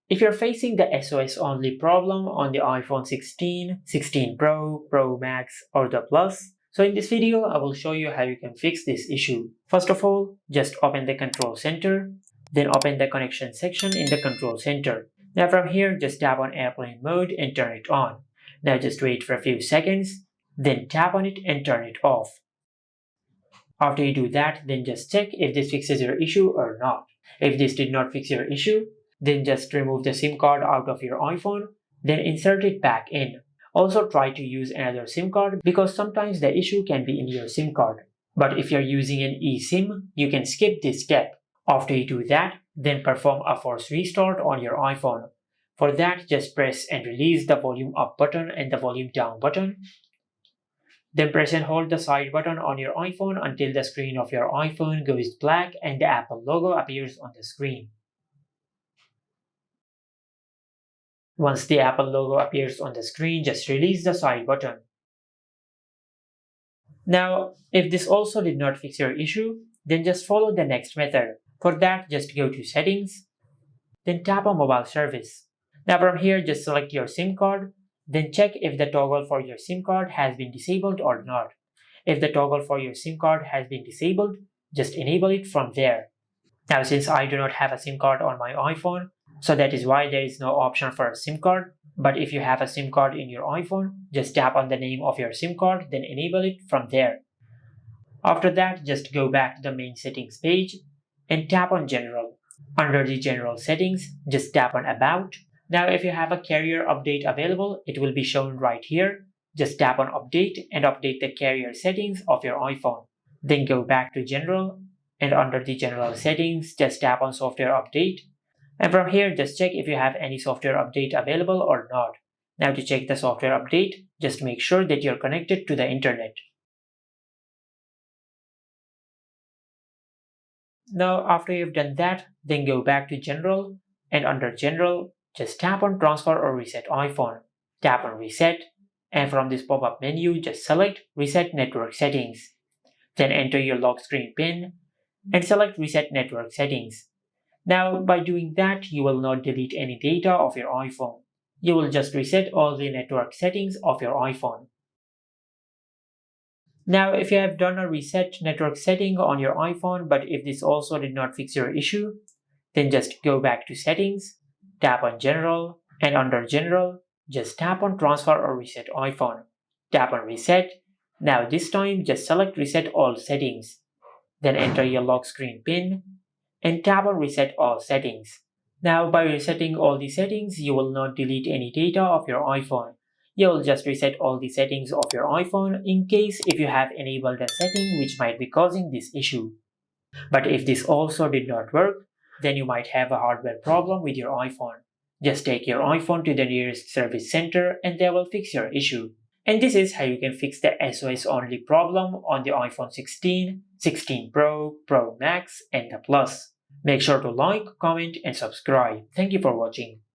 If you're facing the SOS Only problem on the iPhone 16, 16 Pro, Pro Max, or the Plus, so in this video, I will show you how you can fix this issue. First of all, just open the Control Center, then open the Connection section in the Control Center. Now from here, just tap on Airplane Mode and turn it on. Now just wait for a few seconds, then tap on it and turn it off. After you do that, then just check if this fixes your issue or not. If this did not fix your issue, then just remove the SIM card out of your iPhone, then insert it back in. Also try to use another SIM card because sometimes the issue can be in your SIM card. But if you're using an eSIM, you can skip this step. After you do that, then perform a force restart on your iPhone. For that, just press and release the volume up button and the volume down button. Then press and hold the side button on your iPhone until the screen of your iPhone goes black and the Apple logo appears on the screen. Once the Apple logo appears on the screen, just release the side button. Now, if this also did not fix your issue, then just follow the next method. For that, just go to Settings, then tap on Mobile Service. Now from here, just select your SIM card, then check if the toggle for your SIM card has been disabled or not. If the toggle for your SIM card has been disabled, just enable it from there. Now since I do not have a SIM card on my iPhone, so that is why there is no option for a SIM card. But if you have a SIM card in your iPhone, just tap on the name of your SIM card, then enable it from there. After that, just go back to the main settings page and tap on General. Under the General settings, just tap on About. Now if you have a carrier update available, it will be shown right here. Just tap on Update and update the carrier settings of your iPhone. Then go back to General, and under the General settings, just tap on Software Update. And from here, just check if you have any software update available or not. Now to check the software update, just make sure that you're connected to the internet. Now after you've done that, then go back to General, and under General, just tap on Transfer or Reset iPhone. Tap on Reset, and from this pop-up menu, just select Reset Network Settings. Then enter your lock screen PIN and select Reset Network Settings. Now, by doing that, you will not delete any data of your iPhone. You will just reset all the network settings of your iPhone. Now, if you have done a reset network setting on your iPhone, but if this also did not fix your issue, then just go back to Settings, tap on General, and under General, just tap on Transfer or Reset iPhone. Tap on Reset. Now this time, just select Reset All Settings. Then enter your lock screen PIN, and tap on Reset All Settings. Now by resetting all the settings, you will not delete any data of your iPhone. You will just reset all the settings of your iPhone in case if you have enabled a setting which might be causing this issue. But if this also did not work, then you might have a hardware problem with your iPhone. Just take your iPhone to the nearest service center and they will fix your issue. And this is how you can fix the SOS Only problem on the iPhone 16, 16 Pro, Pro Max, and the Plus. Make sure to like, comment, and subscribe. Thank you for watching.